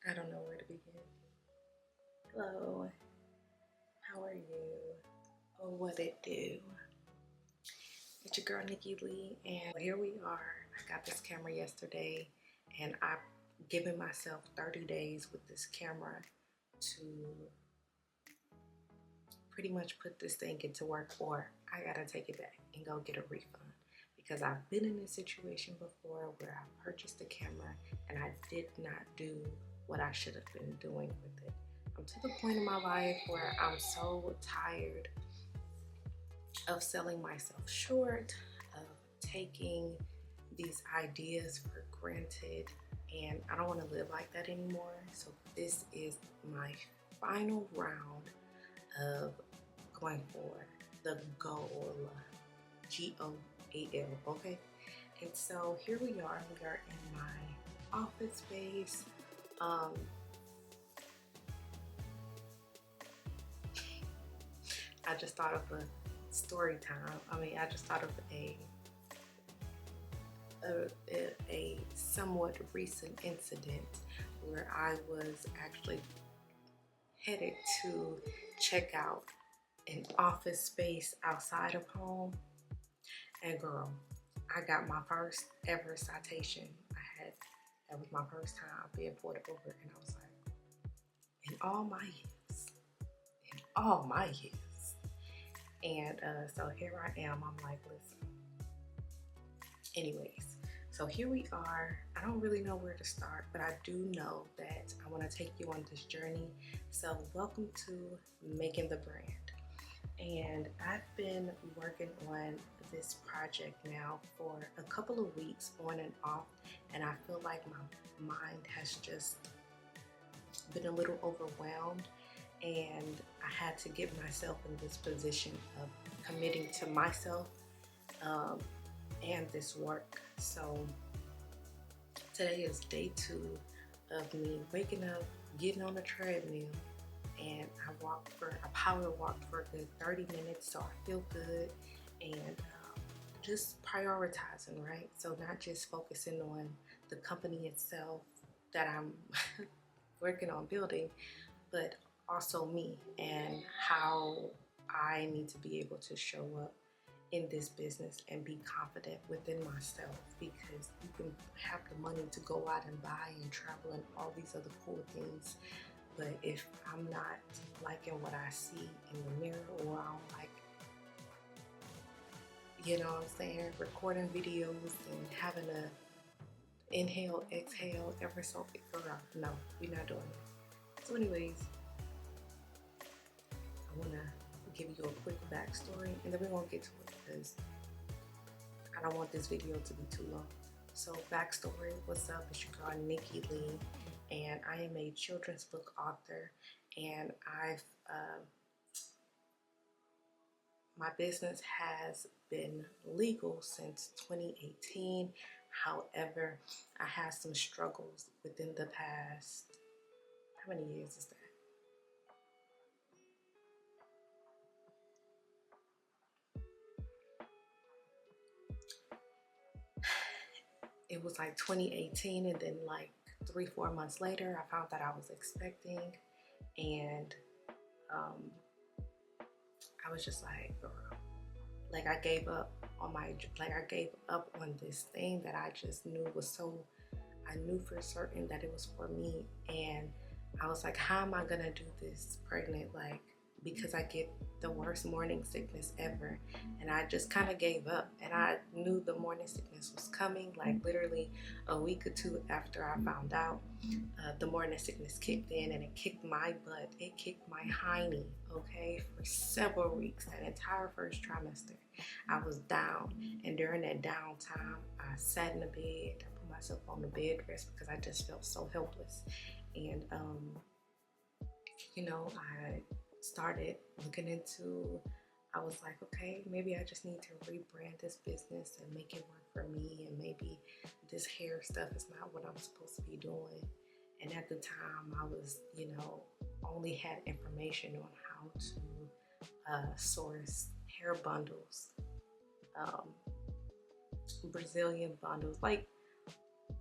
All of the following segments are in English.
I don't know where to begin. Hello, how are you? Oh, what it do? It's your girl Nikki Lee, and here we are. I got this camera yesterday, and I've given myself 30 days with this camera to pretty much put this thing into work, or I gotta take it back and go get a refund. Because I've been in this situation before where I purchased a camera and I did not do what I should have been doing with it. I'm to the point in my life where I'm so tired of selling myself short, of taking these ideas for granted, and I don't want to live like that anymore. So this is my final round of going for the goal, GOAL, okay? And so here we are in my office space. I just thought of a story time. I just thought of a somewhat recent incident where I was actually headed to check out an office space outside of home, and girl, I got my first ever citation. That was my first time being pulled over, and I was like, in all my years. And so here I am. I'm like, listen. Anyways, so here we are. I don't really know where to start, but I do know that I want to take you on this journey. So welcome to Making the Brand. And I've been working on this project now for a couple of weeks on and off, and I feel like my mind has just been a little overwhelmed, and I had to get myself in this position of committing to myself and this work. So today is day 2 of me waking up, getting on the treadmill, and I power walked for a good 30 minutes, so I feel good, and just prioritizing, right? So not just focusing on the company itself that I'm working on building, but also me and how I need to be able to show up in this business and be confident within myself, because you can have the money to go out and buy and travel and all these other cool things, but if I'm not liking what I see in the mirror, or I don't like, you know what I'm saying, recording videos and having to inhale, exhale ever so girl, no, we're not doing that. So anyways, I want to give you a quick backstory, and then we're going to get to it because I don't want this video to be too long. So backstory, what's up? It's your girl Nikki Lee, and I am a children's book author, and my business has been legal since 2018. However, I had some struggles within the past, how many years is that? It was like 2018, and then like 3-4 months later, I found that I was expecting, and I was just like, girl, like I gave up on this thing that I just knew I knew for certain that it was for me, and I was like, how am I gonna do this pregnant? Like, because I get the worst morning sickness ever, and I just kind of gave up, and I knew the morning sickness was coming, like literally a week or 2 after I found out. The morning sickness kicked in, and it kicked my butt. It kicked my hiney, okay, for several weeks. That entire first trimester, I was down, and during that downtime, I sat in the bed. I put myself on the bed rest because I just felt so helpless, and you know, I started looking into, I was like, okay, maybe I just need to rebrand this business and make it work for me, and maybe this hair stuff is not what I'm supposed to be doing. And at the time, I was, you know, only had information on how to source hair bundles, Brazilian bundles, like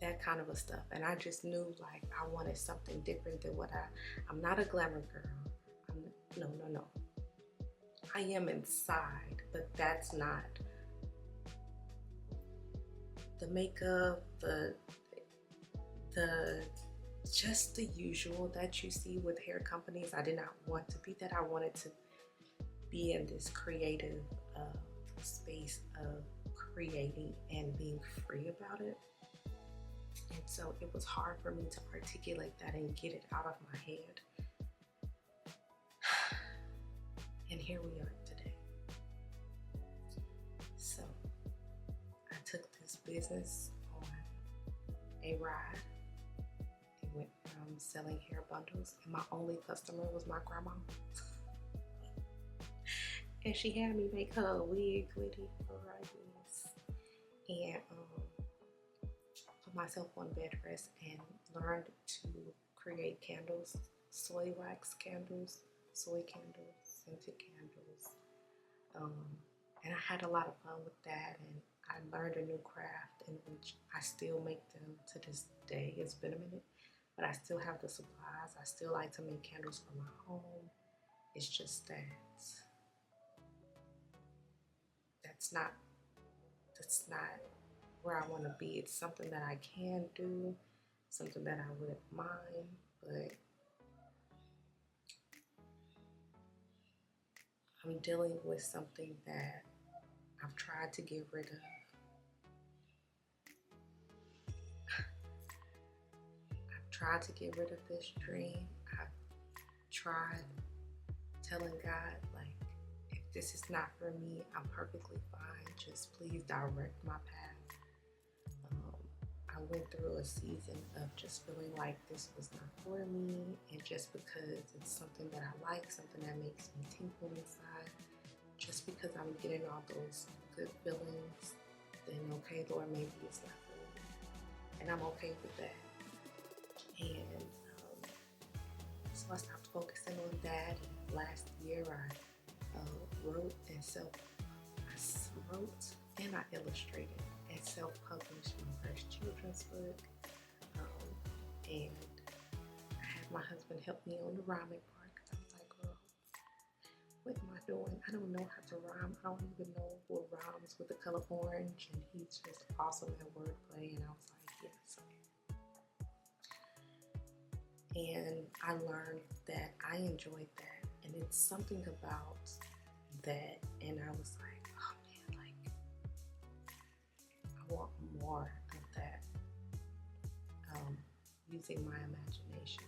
that kind of a stuff. And I just knew like I wanted something different than what I'm not a glamour girl. No. I am inside, but that's not the makeup, the just the usual that you see with hair companies. I did not want to be that. I wanted to be in this creative space of creating and being free about it. And so it was hard for me to articulate that and get it out of my head. And here we are today. So I took this business on a ride. It went from selling hair bundles, and my only customer was my grandma. And she had me make her a wig with it for ideas. And put myself on bed rest and learned to create candles, soy wax candles, soy candles, scented candles. And I had a lot of fun with that, and I learned a new craft in which I still make them to this day. It's been a minute, but I still have the supplies. I still like to make candles for my home. It's just that that's not where I want to be. It's something that I can do, something that I wouldn't mind, but I'm dealing with something that I've tried to get rid of. I've tried to get rid of this dream. I've tried telling God, like, if this is not for me, I'm perfectly fine. Just please direct my path. I went through a season of just feeling like this was not for me, and just because it's something that I like, something that makes me tingle inside, just because I'm getting all those good feelings, then okay, Lord, maybe it's not for me. And I'm okay with that. And so I stopped focusing on that. And last year I wrote and I illustrated and self-published my first children's book. And I had my husband help me on the rhyming part, because I was like, girl, what am I doing? I don't know how to rhyme. I don't even know what rhymes with the color orange. And he's just awesome at wordplay. And I was like, yes. And I learned that I enjoyed that. And it's something about that. And I was like, oh man, like, I want more of that. Using my imagination.